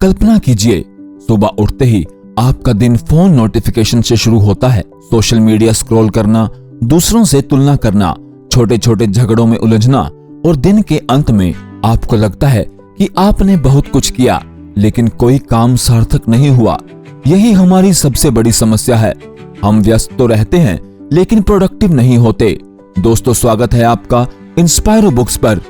कल्पना कीजिए, सुबह उठते ही आपका दिन फोन नोटिफिकेशन से शुरू होता है। सोशल मीडिया स्क्रॉल करना, दूसरों से तुलना करना, छोटे छोटे झगड़ों में उलझना और दिन के अंत में आपको लगता है कि आपने बहुत कुछ किया लेकिन कोई काम सार्थक नहीं हुआ। यही हमारी सबसे बड़ी समस्या है। हम व्यस्त तो रहते हैं लेकिन प्रोडक्टिव नहीं होते। दोस्तों, स्वागत है आपका इंस्पायरो बुक्स पर।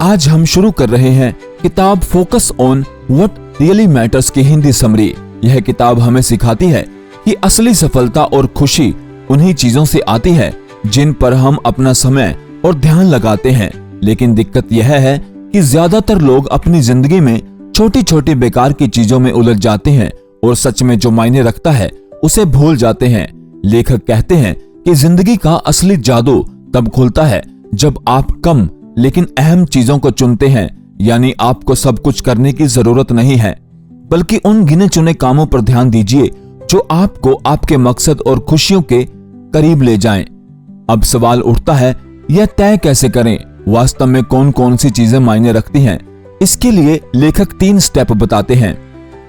आज हम शुरू कर रहे हैं किताब focus on what really matters की हिंदी समरी। यह किताब हमें सिखाती है कि असली सफलता और खुशी उन्हीं चीजों से आती है जिन पर हम अपना समय और ध्यान लगाते हैं। लेकिन दिक्कत यह है कि ज्यादातर लोग अपनी जिंदगी में छोटी छोटी बेकार की चीजों में उलझ जाते हैं और सच में जो मायने रखता है उसे भूल जाते हैं। लेखक कहते हैं कि जिंदगी का असली जादू तब खुलता है जब आप कम लेकिन अहम चीजों को चुनते हैं। यानी आपको सब कुछ करने की जरूरत नहीं है, बल्कि उन गिने चुने कामों पर ध्यान दीजिए जो आपको आपके मकसद और खुशियों के करीब ले जाएं। अब सवाल उठता है, यह तय कैसे करें वास्तव में कौन कौन सी चीजें मायने रखती हैं। इसके लिए लेखक 3 स्टेप बताते हैं।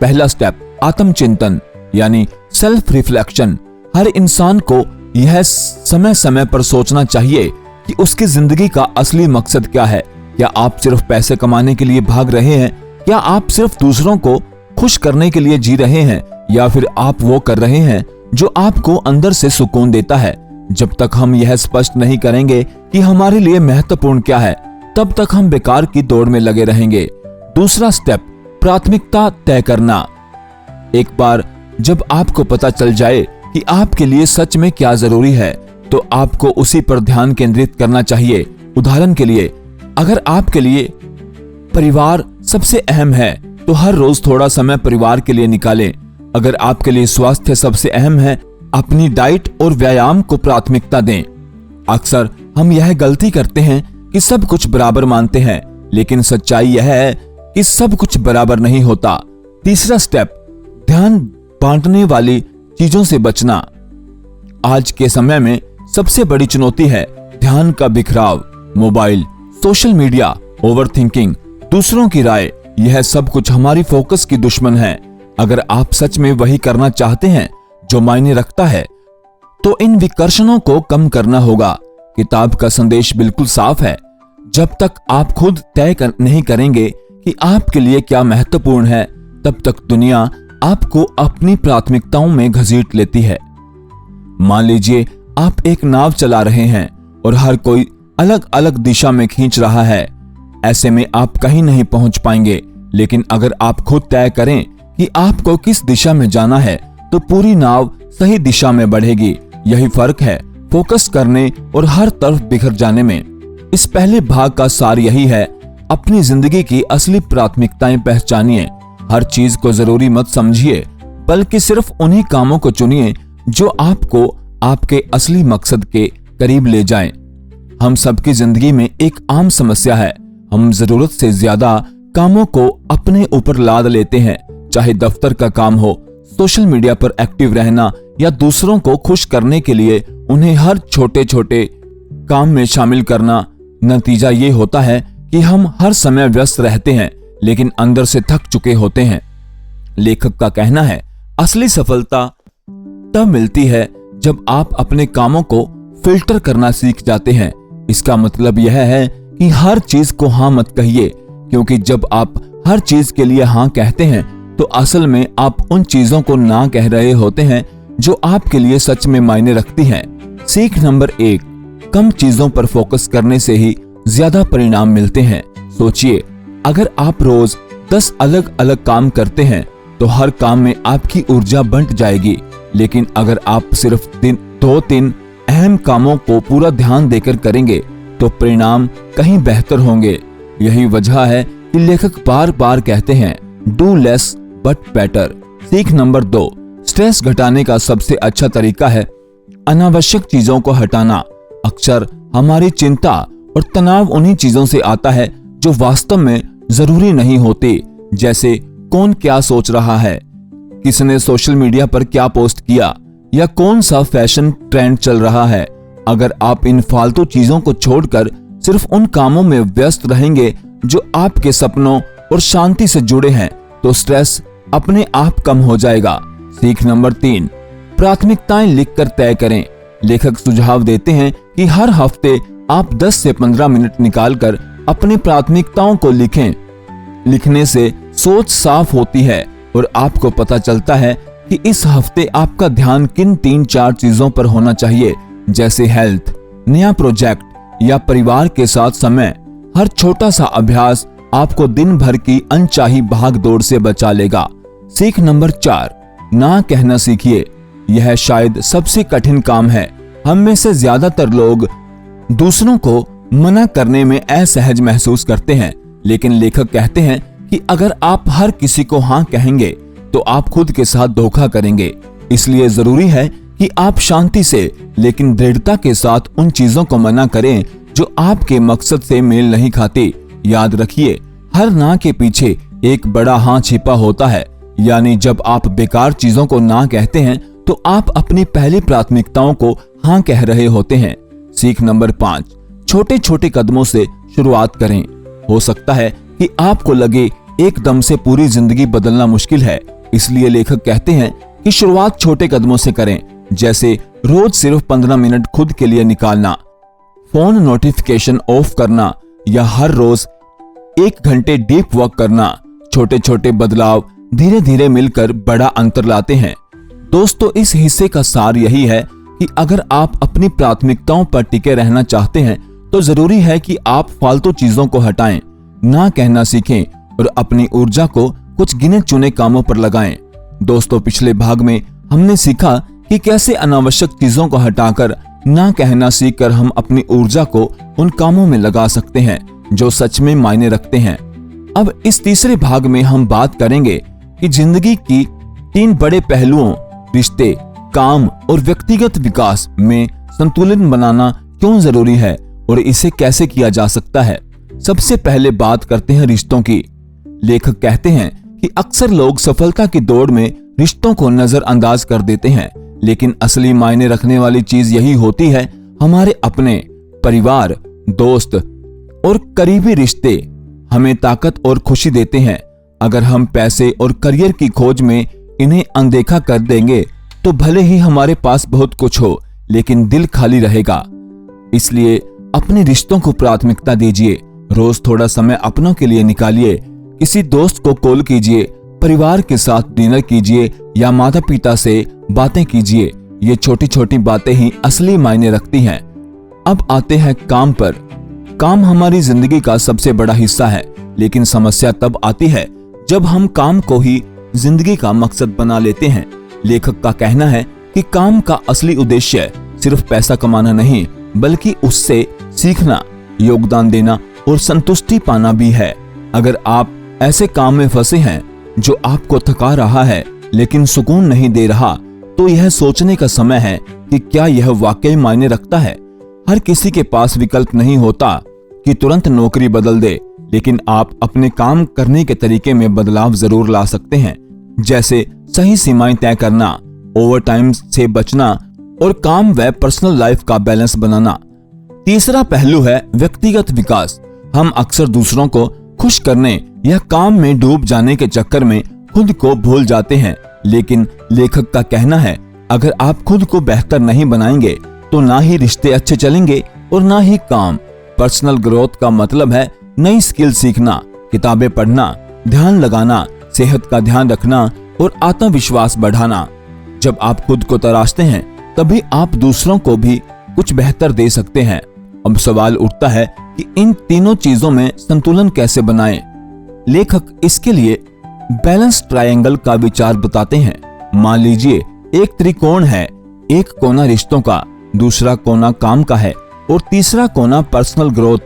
पहला स्टेप, आत्मचिंतन यानी सेल्फ रिफ्लेक्शन। हर इंसान को यह समय समय पर सोचना चाहिए कि उसकी जिंदगी का असली मकसद क्या है। क्या आप सिर्फ पैसे कमाने के लिए भाग रहे हैं? क्या आप सिर्फ दूसरों को खुश करने के लिए जी रहे हैं? या फिर आप वो कर रहे हैं जो आपको अंदर से सुकून देता है? जब तक हम यह स्पष्ट नहीं करेंगे कि हमारे लिए महत्वपूर्ण क्या है, तब तक हम बेकार की दौड़ में लगे रहेंगे। दूसरा स्टेप, प्राथमिकता तय करना। एक बार जब आपको पता चल जाए कि आपके लिए सच में क्या जरूरी है, तो आपको उसी पर ध्यान केंद्रित करना चाहिए। उदाहरण के लिए, अगर आपके लिए परिवार सबसे अहम है तो हर रोज थोड़ा समय परिवार के लिए निकालें। अगर आपके लिए स्वास्थ्य सबसे अहम है, अपनी डाइट और व्यायाम को प्राथमिकता दें। अक्सर हम यह गलती करते हैं कि सब कुछ बराबर मानते हैं, लेकिन सच्चाई यह है कि सब कुछ बराबर नहीं होता। तीसरा स्टेप, ध्यान बांटने वाली चीजों से बचना। आज के समय में सबसे बड़ी चुनौती है ध्यान का बिखराव। मोबाइल, सोशल मीडिया, ओवरथिंकिंग, दूसरों की राय, यह सब कुछ हमारी फोकस की दुश्मन है। अगर आप सच में वही करना चाहते हैं जो मायने रखता है, तो इन विकर्षणों को कम करना होगा। किताब का संदेश बिल्कुल साफ है। जब तक आप खुद तय नहीं करेंगे कि आपके लिए क्या महत्वपूर्ण है, तब तक दुनिया आपको अपनी प्राथमिकताओं में घसीट लेती है। मान लीजिए आप एक नाव चला रहे हैं और हर कोई अलग अलग दिशा में खींच रहा है। ऐसे में आप कहीं नहीं पहुंच पाएंगे। लेकिन अगर आप खुद तय करें कि आपको किस दिशा में जाना है, तो पूरी नाव सही दिशा में बढ़ेगी। यही फर्क है फोकस करने और हर तरफ बिखर जाने में। इस पहले भाग का सार यही है, अपनी जिंदगी की असली प्राथमिकताएं पहचानिए। हर चीज को जरूरी मत समझिए, बल्कि सिर्फ उन्हीं कामों को चुनिए जो आपको आपके असली मकसद के करीब ले जाएं। हम सबकी जिंदगी में एक आम समस्या है, हम जरूरत से ज्यादा कामों को अपने ऊपर लाद लेते हैं। चाहे दफ्तर का काम हो, सोशल मीडिया पर एक्टिव रहना या दूसरों को खुश करने के लिए उन्हें हर छोटे छोटे काम में शामिल करना। नतीजा ये होता है कि हम हर समय व्यस्त रहते हैं लेकिन अंदर से थक चुके होते हैं। लेखक का कहना है, असली सफलता तब मिलती है जब आप अपने कामों को फिल्टर करना सीख जाते हैं। इसका मतलब यह है कि हर चीज को हाँ मत कहिए, क्योंकि जब आप हर चीज के लिए हाँ कहते हैं तो असल में आप उन चीजों को ना कह रहे होते हैं जो आपके लिए सच में मायने रखती हैं। सीख नंबर 1, कम चीजों पर फोकस करने से ही ज्यादा परिणाम मिलते हैं। सोचिए, अगर आप रोज 10 अलग अलग काम करते हैं तो हर काम में आपकी ऊर्जा बंट जाएगी। लेकिन अगर आप सिर्फ 2-3 अहम कामों को पूरा ध्यान देकर करेंगे तो परिणाम कहीं बेहतर होंगे। यही वजह है कि लेखक बार बार कहते हैं, डू लेस बट बेटर। सीख नंबर 2, स्ट्रेस घटाने का सबसे अच्छा तरीका है अनावश्यक चीजों को हटाना। अक्सर हमारी चिंता और तनाव उन्हीं चीजों से आता है जो वास्तव में जरूरी नहीं होती। जैसे कौन क्या सोच रहा है, किसने सोशल मीडिया पर क्या पोस्ट किया, या कौन सा फैशन ट्रेंड चल रहा है। अगर आप इन फालतू चीजों को छोड़कर सिर्फ उन कामों में व्यस्त रहेंगे जो आपके सपनों और शांति से जुड़े हैं, तो स्ट्रेस अपने आप कम हो जाएगा। सीख नंबर 3, प्राथमिकताएं लिखकर तय करें। लेखक सुझाव देते हैं कि हर हफ्ते आप 10 से 15 मिनट निकालकर अपनी प्राथमिकताओं को लिखें। लिखने से सोच साफ होती है और आपको पता चलता है कि इस हफ्ते आपका ध्यान किन 3-4 चीजों पर होना चाहिए, जैसे हेल्थ, नया प्रोजेक्ट या परिवार के साथ समय। हर छोटा सा अभ्यास आपको दिन भर की अनचाही भागदौड़ से बचा लेगा। सीख नंबर 4, ना कहना सीखिए। यह शायद सबसे कठिन काम है। हम में से ज्यादातर लोग दूसरों को मना करने में असहज महसूस करते हैं, लेकिन लेखक कहते हैं कि अगर आप हर किसी को हाँ कहेंगे तो आप खुद के साथ धोखा करेंगे। इसलिए जरूरी है कि आप शांति से लेकिन दृढ़ता के साथ उन चीजों को मना करें जो आपके मकसद से मेल नहीं खाती। याद रखिए, हर ना के पीछे एक बड़ा हाँ छिपा होता है। यानी जब आप बेकार चीजों को ना कहते हैं तो आप अपनी पहली प्राथमिकताओं को हाँ कह रहे होते हैं। सीख नंबर 5, छोटे छोटे कदमों से शुरुआत करें। हो सकता है कि आपको लगे एकदम से पूरी जिंदगी बदलना मुश्किल है, इसलिए लेखक कहते हैं कि शुरुआत छोटे कदमों से करें, जैसे रोज सिर्फ 15 मिनट खुद के लिए निकालना, फोन नोटिफिकेशन ऑफ करना या हर रोज 1 घंटे डीप वर्क करना। छोटे छोटे बदलाव धीरे धीरे मिलकर बड़ा अंतर लाते हैं। दोस्तों, इस हिस्से का सार यही है कि अगर आप अपनी प्राथमिकताओं पर टिके रहना चाहते हैं तो जरूरी है कि आप फालतू चीजों को हटाएं, ना कहना सीखें और अपनी ऊर्जा को कुछ गिने चुने कामों पर लगाएं। दोस्तों, पिछले भाग में हमने सीखा कि कैसे अनावश्यक चीजों को हटाकर ना कहना सीखकर हम अपनी ऊर्जा को उन कामों में लगा सकते हैं जो सच में मायने रखते हैं। अब इस तीसरे भाग में हम बात करेंगे कि जिंदगी की 3 बड़े पहलुओं रिश्ते, काम और व्यक्तिगत विकास में संतुलन बनाना क्यों जरूरी है और इसे कैसे किया जा सकता है। सबसे पहले बात करते हैं रिश्तों की। लेखक कहते हैं कि अक्सर लोग सफलता की दौड़ में रिश्तों को नजरअंदाज कर देते हैं, लेकिन असली मायने रखने वाली चीज यही होती है हमारे अपने परिवार, दोस्त और करीबी रिश्ते हमें ताकत और खुशी देते हैं। अगर हम पैसे और करियर की खोज में इन्हें अनदेखा कर देंगे तो भले ही हमारे पास बहुत कुछ हो, लेकिन दिल खाली रहेगा। इसलिए अपने रिश्तों को प्राथमिकता दीजिए। रोज थोड़ा समय अपनों के लिए निकालिए। किसी दोस्त को कॉल कीजिए, परिवार के साथ डिनर कीजिए या माता पिता से बातें कीजिए। ये छोटी छोटी बातें ही असली मायने रखती हैं। अब आते हैं काम पर। काम हमारी जिंदगी का सबसे बड़ा हिस्सा है, लेकिन समस्या तब आती है जब हम काम को ही जिंदगी का मकसद बना लेते हैं। लेखक का कहना है कि काम का असली उद्देश्य सिर्फ पैसा कमाना नहीं, बल्कि उससे सीखना, योगदान देना और संतुष्टि पाना भी है। अगर आप ऐसे काम में फंसे हैं जो आपको थका रहा है लेकिन सुकून नहीं दे रहा, तो यह सोचने का समय है कि क्या यह वाकई मायने रखता है। हर किसी के पास विकल्प नहीं होता कि तुरंत नौकरी बदल दे, लेकिन आप अपने काम करने के तरीके में बदलाव जरूर ला सकते हैं, जैसे सही सीमाएं तय करना, ओवरटाइम से बचना और काम व पर्सनल लाइफ का बैलेंस बनाना। तीसरा पहलू है व्यक्तिगत विकास। हम अक्सर दूसरों को खुश करने या काम में डूब जाने के चक्कर में खुद को भूल जाते हैं, लेकिन लेखक का कहना है अगर आप खुद को बेहतर नहीं बनाएंगे तो ना ही रिश्ते अच्छे चलेंगे और ना ही काम। पर्सनल ग्रोथ का मतलब है नई स्किल सीखना, किताबें पढ़ना, ध्यान लगाना, सेहत का ध्यान रखना और आत्मविश्वास बढ़ाना। जब आप खुद को तराशते हैं तभी आप दूसरों को भी कुछ बेहतर दे सकते हैं। अब सवाल उठता है कि इन तीनों चीजों में संतुलन कैसे बनाएं? लेखक इसके लिए बैलेंस ट्रायंगल का विचार बताते हैं। मान लीजिए एक त्रिकोण है, एक कोना रिश्तों का, दूसरा कोना काम का है और तीसरा कोना पर्सनल ग्रोथ।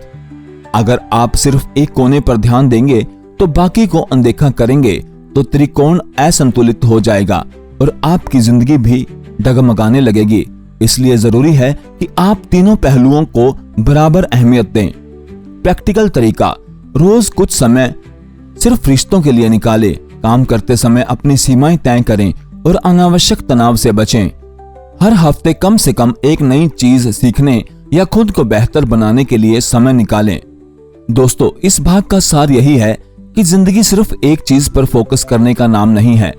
अगर आप सिर्फ एक कोने पर ध्यान देंगे तो बाकी को अनदेखा करेंगे तो त्रिकोण असंतुलित हो जाएगा और आपकी जिंदगी भी डगमगाने लगेगी। इसलिए जरूरी है कि आप तीनों पहलुओं को बराबर अहमियत दें। प्रैक्टिकल तरीका, रोज कुछ समय सिर्फ रिश्तों के लिए निकालें। काम करते समय अपनी सीमाएं तय करें और अनावश्यक तनाव से बचें। हर हफ्ते कम से कम एक नई चीज सीखने या खुद को बेहतर बनाने के लिए समय निकालें। दोस्तों, इस भाग का सार यही है कि जिंदगी सिर्फ एक चीज पर फोकस करने का नाम नहीं है।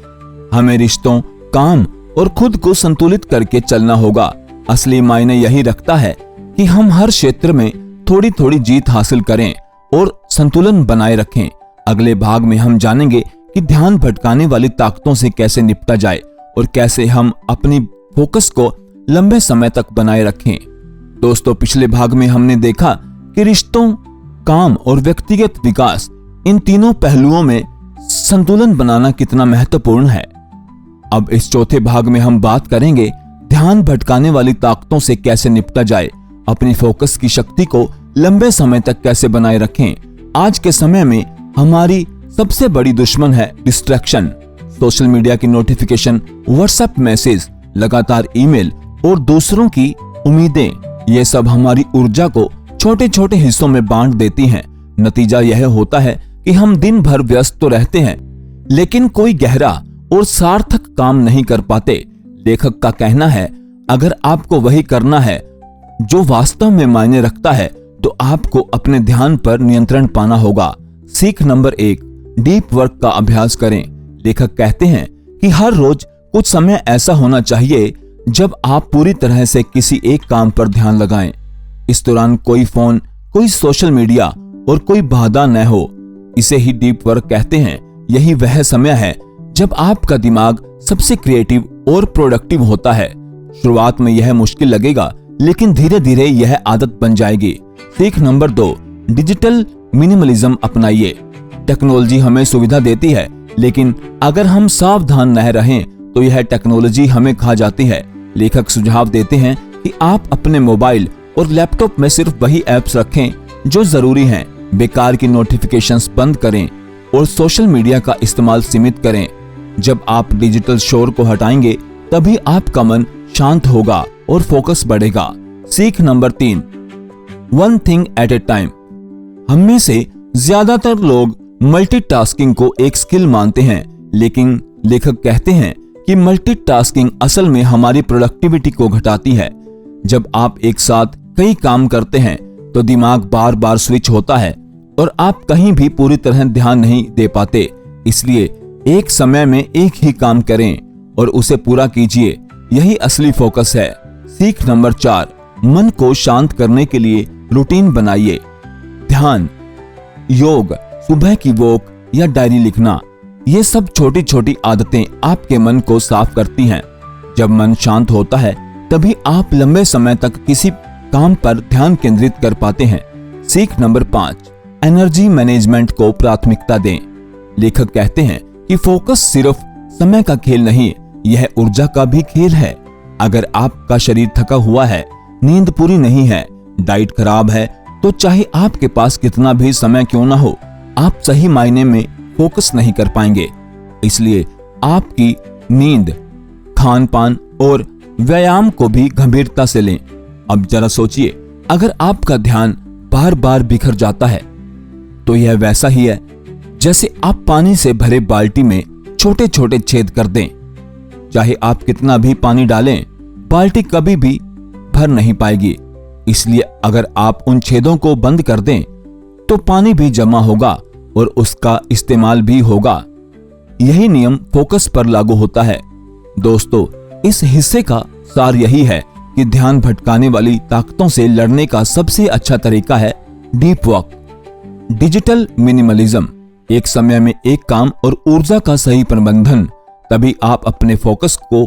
हमें रिश्तों, काम और खुद को संतुलित करके चलना होगा। असली मायने यही रखता है कि हम हर क्षेत्र में थोड़ी थोड़ी जीत हासिल करें और संतुलन बनाए रखें। अगले भाग में हम जानेंगे कि ध्यान भटकाने वाली ताकतों से कैसे निपटा जाए और कैसे हम अपनी फोकस को लंबे समय तक बनाए रखें। दोस्तों, पिछले भाग में हमने देखा कि रिश्तों, काम और व्यक्तिगत विकास, इन तीनों पहलुओं में संतुलन बनाना कितना महत्वपूर्ण है। अब इस चौथे भाग में हम बात करेंगे ध्यान भटकाने वाली ताकतों से कैसे निपटा जाए, अपनी फोकस की शक्ति को लंबे समय तक कैसे बनाए रखें। आज के समय में हमारी सबसे बड़ी दुश्मन है डिस्ट्रैक्शन। सोशल मीडिया की नोटिफिकेशन, व्हाट्सएप मैसेज, लगातार ईमेल और दूसरों की उम्मीदें, ये सब हमारी ऊर्जा को छोटे छोटे हिस्सों में बांट देती हैं। नतीजा यह होता है कि हम दिन भर व्यस्त तो रहते हैं, लेकिन कोई गहरा और सार्थक काम नहीं कर पाते। लेखक का कहना है, अगर आपको वही करना है जो वास्तव में मायने रखता है, तो आपको अपने ध्यान पर नियंत्रण पाना होगा। सीख नंबर 1, डीप वर्क का अभ्यास करें। लेखक कहते हैं कि हर रोज कुछ समय ऐसा होना चाहिए जब आप पूरी तरह से किसी एक काम पर ध्यान लगाएं। इस दौरान कोई फोन, कोई सोशल मीडिया और कोई बाधा न हो। इसे ही डीप वर्क कहते हैं। यही वह समय है जब आपका दिमाग सबसे क्रिएटिव और प्रोडक्टिव होता है। शुरुआत में यह मुश्किल लगेगा, लेकिन धीरे धीरे यह आदत बन जाएगी। सीख नंबर 2, डिजिटल मिनिमलिज्म अपनाइए। टेक्नोलॉजी हमें सुविधा देती है, लेकिन अगर हम सावधान न रहें तो यह टेक्नोलॉजी हमें खा जाती है। लेखक सुझाव देते हैं कि आप अपने मोबाइल और लैपटॉप में सिर्फ वही ऐप्स रखें जो जरूरी हैं। बेकार की नोटिफिकेशंस बंद करें और सोशल मीडिया का इस्तेमाल सीमित करें। जब आप डिजिटल शोर को हटाएंगे, तभी आपका मन शांत होगा और फोकस बढ़ेगा। सीख number 3, one thing at A time. हम में से ज्यादातर लोग मल्टीटास्किंग को एक स्किल मानते हैं, लेकिन लेखक कहते हैं कि मल्टीटास्किंग असल में हमारी प्रोडक्टिविटी को घटाती है। जब आप एक साथ कई काम करते हैं तो दिमाग बार बार स्विच होता है और आप कहीं भी पूरी तरह ध्यान नहीं दे पाते। इसलिए एक समय में एक ही काम करें और उसे पूरा कीजिए। यही असली फोकस है। सीख नंबर 4, मन को शांत करने के लिए रूटीन बनाइए। ध्यान, योग, सुबह की वॉक या डायरी लिखना, ये सब छोटी छोटी आदतें आपके मन को साफ करती हैं। जब मन शांत होता है, तभी आप लंबे समय तक किसी काम पर ध्यान केंद्रित कर पाते हैं। सीख नंबर 5, एनर्जी मैनेजमेंट को प्राथमिकता दें। लेखक कहते हैं कि फोकस सिर्फ समय का खेल नहीं, यह ऊर्जा का भी खेल है। अगर आपका शरीर थका हुआ है, नींद पूरी नहीं है, डाइट खराब है, तो चाहे आपके पास कितना भी समय क्यों ना हो, आप सही मायने में फोकस नहीं कर पाएंगे। इसलिए आपकी नींद, खान पान और व्यायाम को भी गंभीरता से लें। अब जरा सोचिए, अगर आपका ध्यान बार बार बिखर जाता है, तो यह वैसा ही है जैसे आप पानी से भरे बाल्टी में छोटे छोटे छेद कर दें। चाहे आप कितना भी पानी डालें, बाल्टी कभी भी भर नहीं पाएगी। इसलिए अगर आप उन छेदों को बंद कर दें, तो पानी भी जमा होगा और उसका इस्तेमाल भी होगा। यही नियम फोकस पर लागू होता है। दोस्तों, इस हिस्से का सार यही है कि ध्यान भटकाने वाली ताकतों से लड़ने का सबसे अच्छा तरीका है डीप वर्क, डिजिटल मिनिमलिज्म, एक समय में एक काम और ऊर्जा का सही प्रबंधन। तभी आप अपने फोकस को,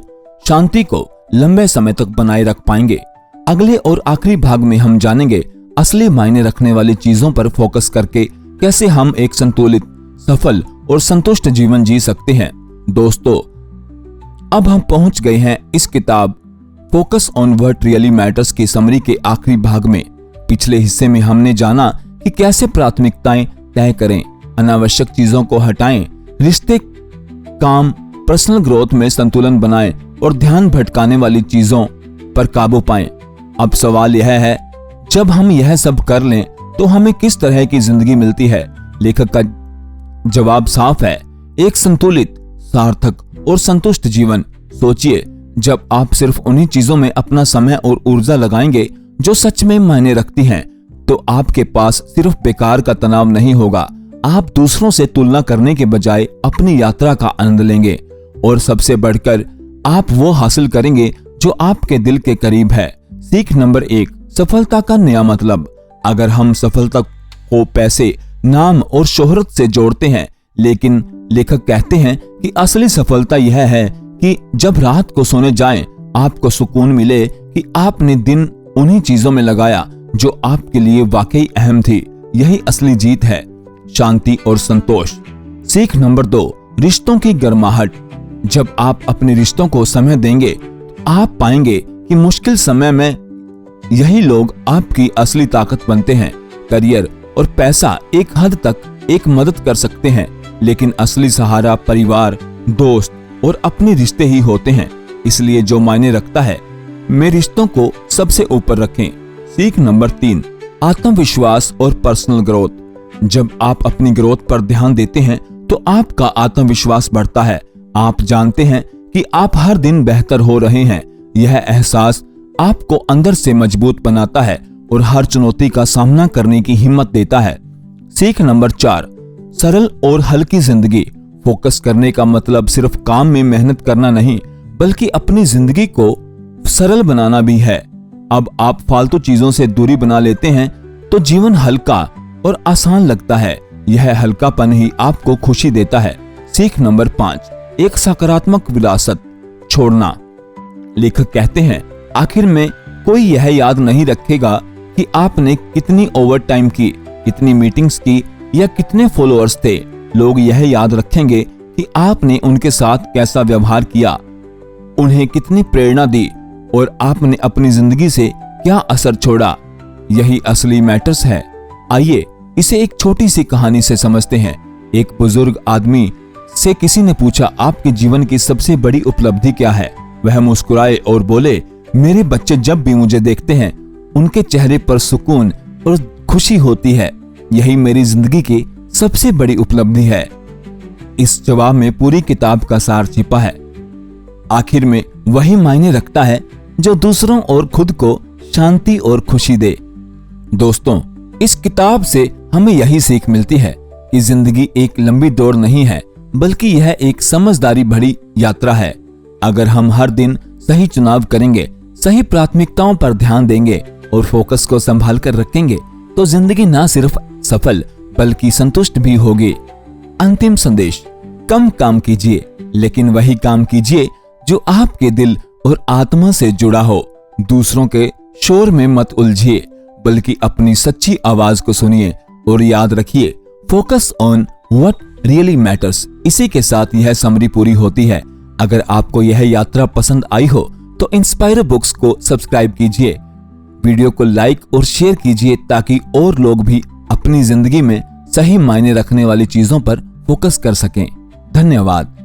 शांति को लंबे समय तक बनाए रख पाएंगे। अगले और आखिरी भाग में हम जानेंगे असली मायने रखने वाली चीजों पर फोकस करके कैसे हम एक संतुलित, सफल और संतुष्ट जीवन जी सकते हैं। दोस्तों, अब हम पहुंच गए हैं इस किताब focus on what really matters की समरी के आखिरी भाग में। पिछले हिस्से में हमने जाना कि कैसे प्राथमिकताएं तय करें, अनावश्यक चीजों को हटाएं, रिश्ते, काम, पर्सनल ग्रोथ में संतुलन बनाएं और ध्यान भटकाने वाली चीजों पर काबू पाएं। अब सवाल यह है, जब हम यह सब कर लें तो हमें किस तरह की जिंदगी मिलती है? लेखक का जवाब साफ है, एक संतुलित, सार्थक और संतुष्ट जीवन। सोचिए, जब आप सिर्फ उन्हीं चीजों में अपना समय और ऊर्जा लगाएंगे जो सच में मायने रखती हैं, तो आपके पास सिर्फ बेकार का तनाव नहीं होगा, आप दूसरों से तुलना करने के बजाय अपनी यात्रा का आनंद लेंगे और सबसे बढ़कर आप वो हासिल करेंगे जो आपके दिल के करीब है। सीख नंबर 1, सफलता का नया मतलब। अगर हम सफलता को पैसे, नाम और शोहरत से जोड़ते हैं, लेकिन लेखक कहते हैं कि असली सफलता यह है कि जब रात को सोने जाएं, आपको सुकून मिले कि आपने दिन उन्हीं चीजों में लगाया जो आपके लिए वाकई अहम थी। यही असली जीत है, शांति और संतोष। सीख नंबर 2, रिश्तों की गर्माहट। जब आप अपने रिश्तों को समय देंगे, आप पाएंगे कि मुश्किल समय में यही लोग आपकी असली ताकत बनते हैं। करियर और पैसा एक हद तक एक मदद कर सकते हैं, लेकिन असली सहारा परिवार, दोस्त और अपने रिश्ते ही होते हैं। इसलिए जो मायने रखता है, में रिश्तों को सबसे ऊपर रखें। सीख नंबर 3, आत्मविश्वास और पर्सनल ग्रोथ। जब आप अपनी ग्रोथ पर ध्यान देते हैं तो आपका आत्मविश्वास बढ़ता है। आप जानते हैं कि आप हर दिन बेहतर हो रहे हैं। यह एहसास आपको अंदर से मजबूत बनाता है और हर चुनौती का सामना करने की हिम्मत देता है। सीख नंबर 4, सरल और हल्की जिंदगी। फोकस करने का मतलब सिर्फ काम में मेहनत करना नहीं, बल्कि अपनी जिंदगी को सरल बनाना भी है। अब आप फालतू चीजों से दूरी बना लेते हैं तो जीवन हल्का और आसान लगता है। यह हल्कापन ही आपको खुशी देता है। सीख नंबर 5, एक सकारात्मक विरासत छोड़ना। लेखक कहते हैं, आखिर में कोई यह याद नहीं रखेगा कि आपने कितनी ओवरटाइम की, कितनी मीटिंग्स की या कितने फॉलोअर्स थे। लोग यह याद रखेंगे कि आपने उनके साथ कैसा व्यवहार किया, उन्हें कितनी प्रेरणा दी और आपने अपनी जिंदगी से क्या असर छोड़ा। यही असली मैटर्स है। आइए इसे एक छोटी सी कहानी से समझते हैं। एक बुजुर्ग आदमी से किसी ने पूछा, आपके जीवन की सबसे बड़ी उपलब्धि क्या है? वह मुस्कुराए और बोले, मेरे बच्चे जब भी मुझे देखते हैं उनके चेहरे पर सुकून और खुशी होती है। यही मेरी जिंदगी की सबसे बड़ी उपलब्धि है। इस जवाब में पूरी किताब का सार छिपा है। आखिर में वही मायने रखता है जो दूसरों और खुद को शांति और खुशी दे। दोस्तों, इस किताब से हमें यही सीख मिलती है कि जिंदगी एक लंबी दौड़ नहीं है, बल्कि यह एक समझदारी भरी यात्रा है। अगर हम हर दिन सही चुनाव करेंगे, सही प्राथमिकताओं पर ध्यान देंगे और फोकस को संभाल कर रखेंगे, तो जिंदगी न सिर्फ सफल बल्कि संतुष्ट भी होगी। अंतिम संदेश, कम काम कीजिए, लेकिन वही काम कीजिए जो आपके दिल और आत्मा से जुड़ा हो। दूसरों के शोर में मत उलझिए, बल्कि अपनी सच्ची आवाज को सुनिए और याद रखिए, focus on what really matters. इसी के साथ यह समरी पूरी होती है। अगर आपको यह यात्रा पसंद आई हो तो इंस्पायर बुक्स को सब्सक्राइब कीजिए, वीडियो को लाइक और शेयर कीजिए ताकि और लोग भी अपनी जिंदगी में सही मायने रखने वाली चीजों पर फोकस कर सकें। धन्यवाद।